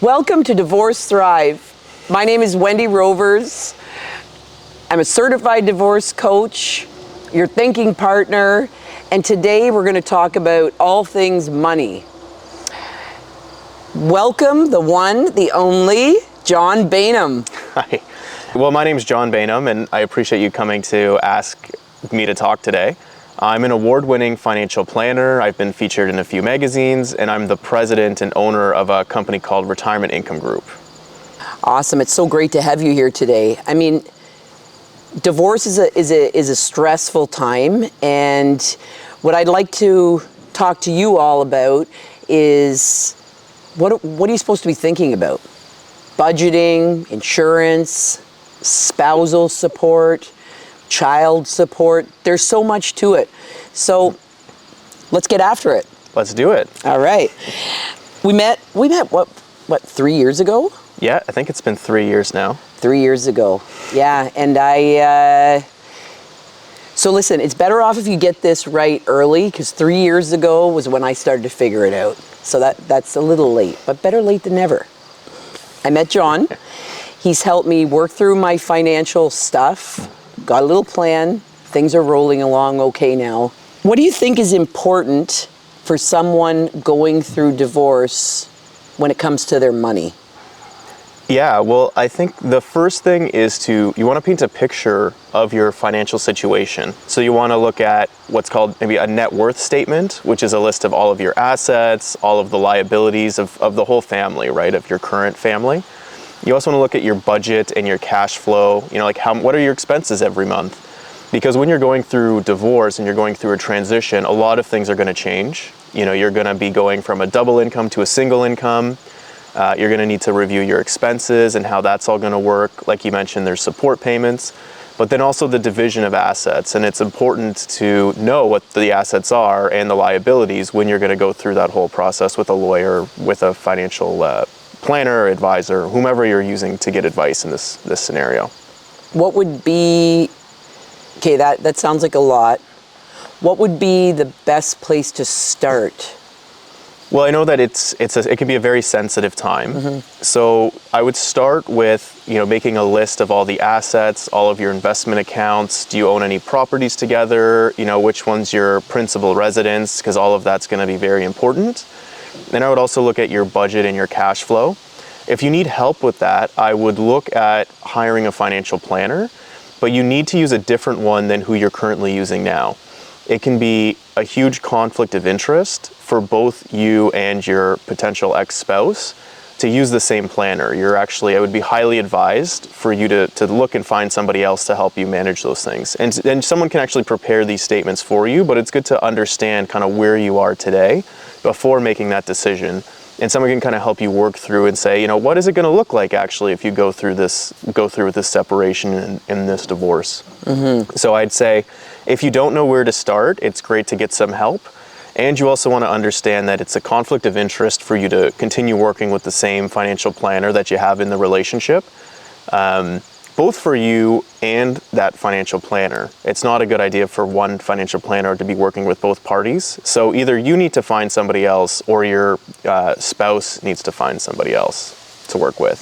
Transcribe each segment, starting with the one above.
Welcome to Divorce Thrive. My name is Wendy Rovers. I'm a certified divorce coach, your thinking partner, and today we're going to talk about all things money. Welcome, the one, the only, John Baynham. Hi. Well, my name is John Baynham, and I appreciate you coming to ask me to talk today. I'm an award-winning financial planner. I've been featured in a few magazines, and I'm the president and owner of a company called Retirement Income Group. Awesome. It's so great to have you here today. I mean, divorce is a stressful time, and what I'd like to talk to you all about is what are you supposed to be thinking about? Budgeting, insurance, spousal support, child support. There's so much to it. So let's get after it. Let's do it. All right. We met what 3 years ago? Yeah, I think it's been 3 years now. 3 years ago. Yeah, and so listen, it's better off if you get this right early, because 3 years ago was when I started to figure it out. So that's a little late, but better late than never. I met John. He's helped me work through my financial stuff. Got a little plan. Things are rolling along okay now. What do you think is important for someone going through divorce when it comes to their money? Yeah, well, I think the first thing is you want to paint a picture of your financial situation. So you want to look at what's called maybe a net worth statement, which is a list of all of your assets, all of the liabilities of the whole family, right, of your current family. You also want to look at your budget and your cash flow, what are your expenses every month? Because when you're going through divorce and you're going through a transition, a lot of things are going to change. You're going to be going from a double income to a single income. You're going to need to review your expenses and how that's all going to work. Like you mentioned, there's support payments, but then also the division of assets. And it's important to know what the assets are and the liabilities when you're going to go through that whole process with a lawyer, with a financial planner or advisor, whomever you're using to get advice in this scenario. What would be, okay, that sounds like a lot. What would be the best place to start? Well, I know that it can be a very sensitive time. Mm-hmm. So I would start with, making a list of all the assets, all of your investment accounts. Do you own any properties together? Which one's your principal residence? Because all of that's going to be very important. Then I would also look at your budget and your cash flow. If you need help with that, I would look at hiring a financial planner, but you need to use a different one than who you're currently using now. It can be a huge conflict of interest for both you and your potential ex-spouse to use the same planner. I would be highly advised for you to look and find somebody else to help you manage those things. And someone can actually prepare these statements for you, but it's good to understand kind of where you are today before making that decision. And someone can kind of help you work through and say, what is it going to look like actually if you go through with this separation and this divorce? Mm-hmm. So I'd say if you don't know where to start, it's great to get some help. And you also want to understand that it's a conflict of interest for you to continue working with the same financial planner that you have in the relationship, both for you and that financial planner. It's not a good idea for one financial planner to be working with both parties. So either you need to find somebody else or your spouse needs to find somebody else to work with.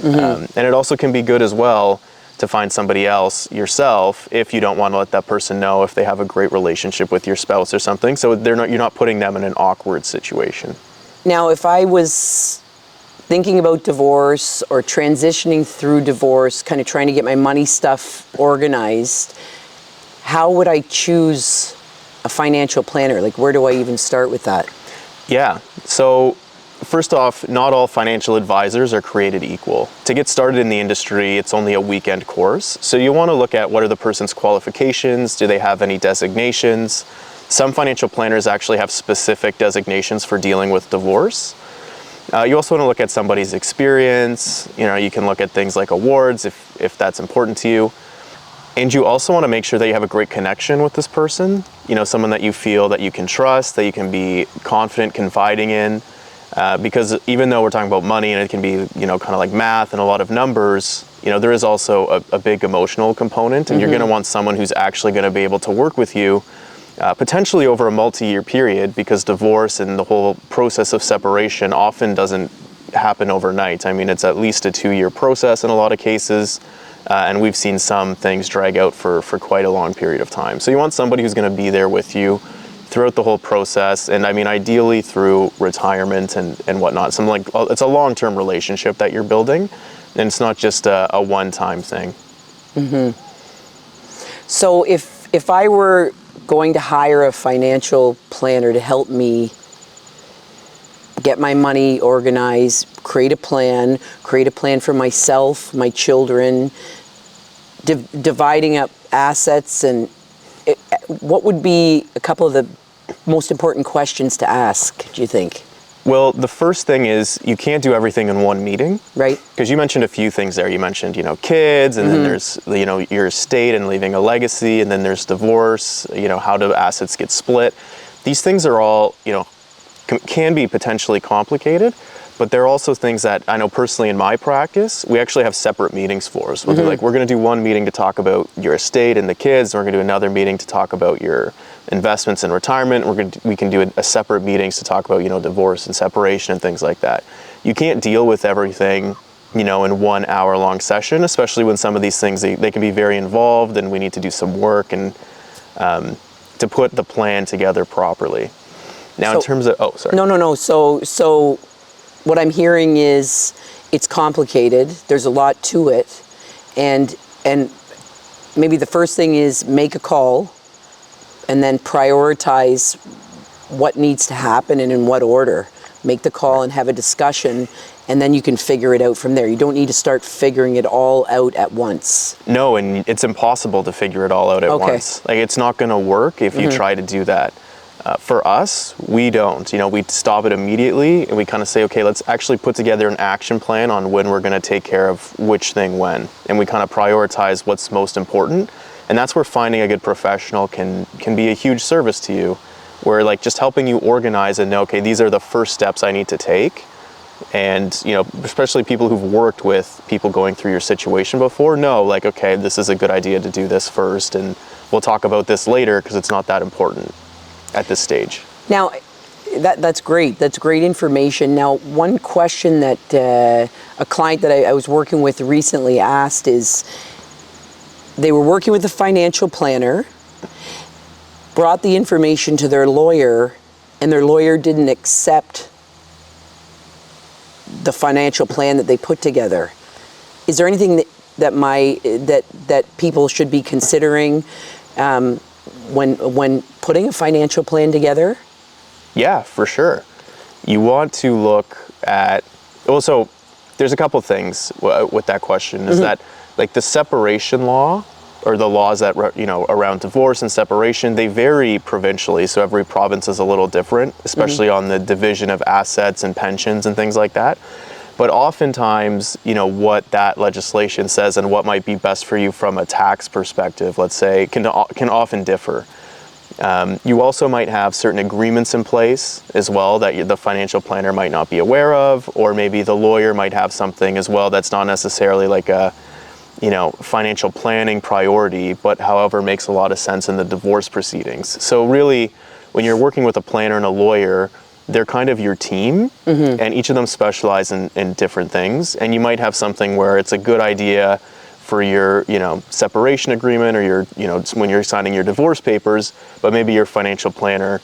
Mm-hmm. And it also can be good as well to find somebody else yourself if you don't want to let that person know if they have a great relationship with your spouse or something. So you're not putting them in an awkward situation. Now, if I was thinking about divorce or transitioning through divorce, kind of trying to get my money stuff organized, how would I choose a financial planner? Like, where do I even start with that? Yeah. So first off, not all financial advisors are created equal. To get started in the industry, it's only a weekend course. So you want to look at what are the person's qualifications? Do they have any designations? Some financial planners actually have specific designations for dealing with divorce. You also want to look at somebody's experience. You can look at things like awards if that's important to you. And you also want to make sure that you have a great connection with this person. Someone that you feel that you can trust, that you can be confident confiding in. Because even though we're talking about money and it can be, kind of like math and a lot of numbers, there is also a big emotional component, and mm-hmm. you're going to want someone who's actually going to be able to work with you potentially over a multi-year period, because divorce and the whole process of separation often doesn't happen overnight. I mean, it's at least a 2-year process in a lot of cases. And we've seen some things drag out for quite a long period of time. So you want somebody who's going to be there with you throughout the whole process. And I mean, ideally through retirement and whatnot. It's a long-term relationship that you're building. And it's not just a one-time thing. So if I were going to hire a financial planner to help me get my money organized, create a plan for myself, my children, dividing up assets, and what would be a couple of the most important questions to ask, do you think? Well, the first thing is you can't do everything in one meeting. Right. Because you mentioned a few things there. You mentioned, kids, and then there's, your estate and leaving a legacy, and then there's divorce, how do assets get split. These things are all, can be potentially complicated, but they're also things that I know personally in my practice, we actually have separate meetings for. So we're going to do one meeting to talk about your estate and the kids, and we're going to do another meeting to talk about your investments and retirement. We can do a separate meetings to talk about, divorce and separation and things like that. You can't deal with everything, in 1 hour long session, especially when some of these things, they can be very involved, and we need to do some work and to put the plan together properly. Now, in terms of, No. So what I'm hearing is it's complicated. There's a lot to it. And maybe the first thing is make a call and then prioritize what needs to happen and in what order. Make the call and have a discussion, and then you can figure it out from there. You don't need to start figuring it all out at once. No, and it's impossible to figure it all out at once. Like, it's not going to work if you try to do that. For us, we don't. We stop it immediately, and we kind of say, okay, let's actually put together an action plan on when we're going to take care of which thing when. And we kind of prioritize what's most important. And that's where finding a good professional can be a huge service to you, where just helping you organize and know, okay, these are the first steps I need to take. And, especially people who've worked with people going through your situation before know, okay, this is a good idea to do this first, and we'll talk about this later because it's not that important at this stage. Now, that's great. That's great information. Now, one question that a client that I was working with recently asked is, they were working with a financial planner, brought the information to their lawyer, and their lawyer didn't accept the financial plan that they put together. Is there anything that people should be considering when putting a financial plan together? Yeah, for sure. You want to look at, so there's a couple things with that question, is that the separation law, or the laws that, around divorce and separation, they vary provincially. So every province is a little different, especially on the division of assets and pensions and things like that. But oftentimes, what that legislation says and what might be best for you from a tax perspective, let's say, can often differ. You also might have certain agreements in place as well that the financial planner might not be aware of, or maybe the lawyer might have something as well that's not necessarily like a financial planning priority, but however makes a lot of sense in the divorce proceedings. So really, when you're working with a planner and a lawyer, they're kind of your team, and each of them specialize in different things. And you might have something where it's a good idea for your, separation agreement, or your, when you're signing your divorce papers, but maybe your financial planner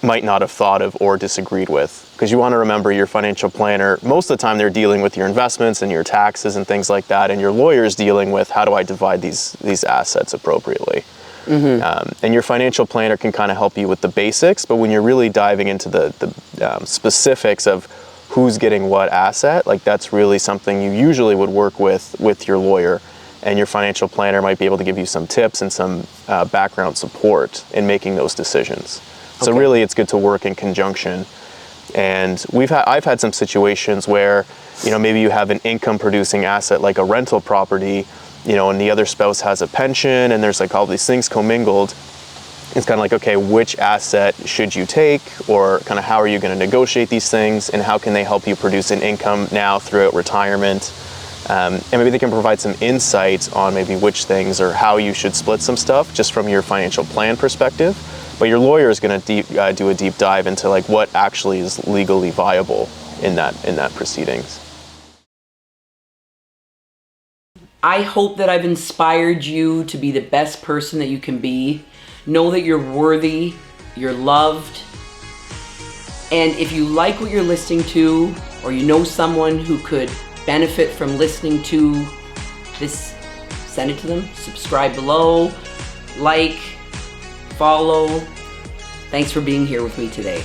might not have thought of or disagreed with. Because you want to remember, your financial planner, most of the time they're dealing with your investments and your taxes and things like that, and your lawyer's dealing with, how do I divide these assets appropriately? And your financial planner can kind of help you with the basics, but when you're really diving into the specifics of who's getting what asset, that's really something you usually would work with your lawyer, and your financial planner might be able to give you some tips and some background support in making those decisions. So really, it's good to work in conjunction. And I've had some situations where, maybe you have an income producing asset like a rental property, and the other spouse has a pension, and there's all these things commingled. It's kind of okay, which asset should you take, or kind of how are you going to negotiate these things, and how can they help you produce an income now throughout retirement? And maybe they can provide some insight on maybe which things or how you should split some stuff just from your financial plan perspective. But your lawyer is going to do a deep dive into what actually is legally viable in that proceedings. I hope that I've inspired you to be the best person that you can be. Know that you're worthy, you're loved. And if you like what you're listening to, or you know someone who could benefit from listening to this, send it to them. Subscribe below, like, follow. Thanks for being here with me today.